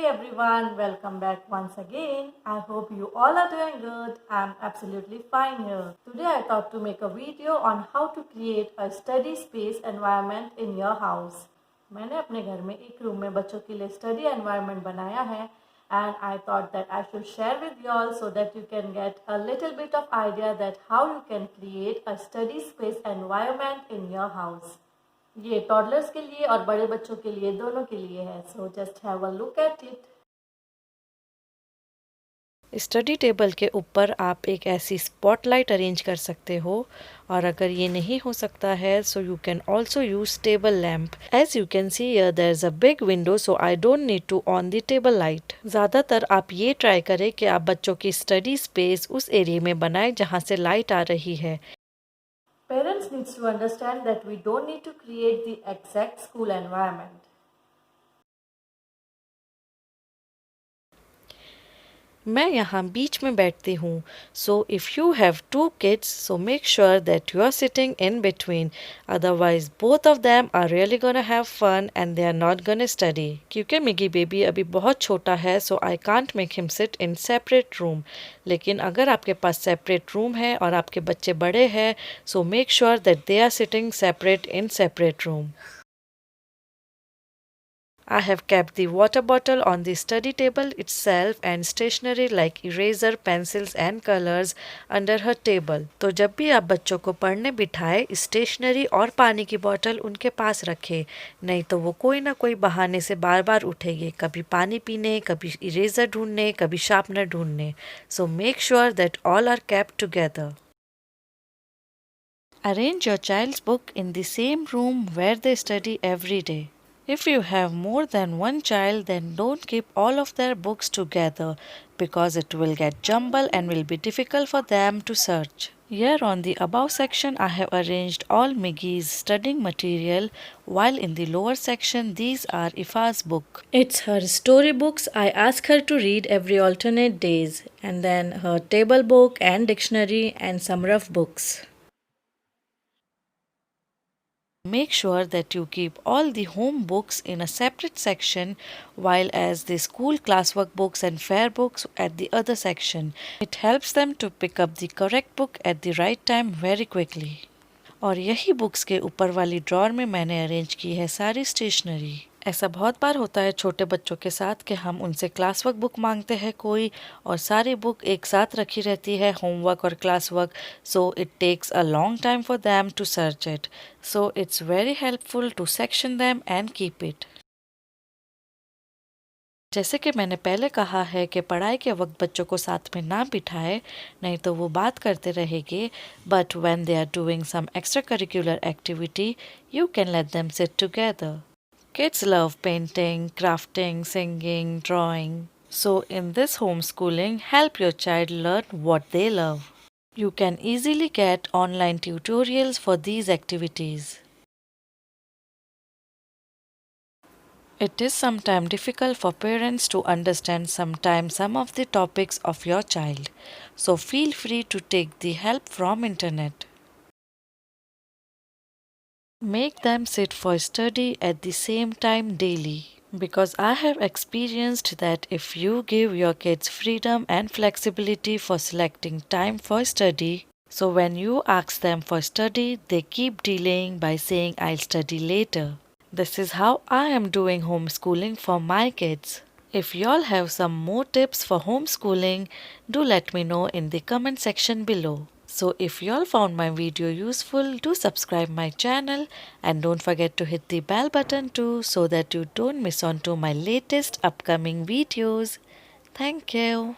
everyone, welcome back once again. I hope you all are doing good. I'm absolutely fine here. Today I thought to make a video on how to create a study space environment in your house. मैंने अपने घर में एक room में बच्चों के लिए study environment बनाया है and I thought that I should share with you all so that you can get a little bit of idea that how you can create a study space environment in your house. ये toddlers के लिए और बड़े बच्चों के लिए दोनों के लिए है. So just have a look at it. Study table के ऊपर आप एक ऐसी स्पॉटलाइट अरेंज कर सकते हो और अगर ये नहीं हो सकता है so you can also use table lamp. As you can see here there is a big window so I don't need to on the table light. ज़्यादातर आप ये ट्राई करें कि आप बच्चों की स्टडी स्पेस उस एरिया में बनाएं जहाँ से लाइट आ रही है. Parents needs to understand that we don't need to create the exact school environment. मैं यहाँ बीच में बैठती हूँ. So if you have 2 kids so make sure that you are sitting in between. Otherwise both of them are really gonna have fun and they are not gonna study. क्योंकि मिगी baby अभी बहुत छोटा है so I can't make him sit in separate room. लेकिन अगर आपके पास separate room है और आपके बच्चे बड़े हैं so make sure that they are sitting separate in separate room. I have kept the water bottle on the study table itself and stationery like eraser, pencils and colors under her table. तो जब भी आप बच्चों को पढ़ने बिठाए stationery और पानी की बोतल उनके पास रखें, नहीं तो वो कोई ना कोई बहाने से बार बार उठेंगे, कभी पानी पीने, कभी इरेजर ढूंढने, कभी शार्पनर ढूंढने. So make sure that all are kept together. Arrange your child's book in the same room where they study every day. If you have more than one child, then don't keep all of their books together because it will get jumbled and will be difficult for them to search. Here on the above section, I have arranged all Miggy's studying material, while in the lower section, these are Ifa's book. It's her storybooks I ask her to read every alternate days, and then her table book and dictionary and some rough books. Make sure that you keep all the home books in a separate section while as the school classwork books and fair books at the other section. It helps them to pick up the correct book at the right time very quickly. और यही books के ऊपर वाली drawer में मैंने arrange की है सारी स्टेशनरी. ऐसा बहुत बार होता है छोटे बच्चों के साथ कि हम उनसे क्लास वर्क बुक मांगते हैं कोई और सारी बुक एक साथ रखी रहती है होमवर्क और class work. So it takes a long time for them to search it. So it's very helpful to section them and keep it. जैसे कि मैंने पहले कहा है कि पढ़ाई के वक्त बच्चों को साथ में ना बिठाए, नहीं तो वो बात करते रहेंगे. But when they are doing some extra curricular activity you can let them sit together. Kids love painting, crafting, singing, drawing. So in this homeschooling, help your child learn what they love. You can easily get online tutorials for these activities. It is sometimes difficult for parents to understand sometimes some of the topics of your child. So feel free to take the help from internet. Make them sit for study at the same time daily. Because I have experienced that if you give your kids freedom and flexibility for selecting time for study, so when you ask them for study, they keep delaying by saying I'll study later. This is how I am doing homeschooling for my kids. If y'all have some more tips for homeschooling, do let me know in the comment section below. So if y'all found my video useful, do subscribe my channel and don't forget to hit the bell button too so that you don't miss on to my latest upcoming videos. Thank you.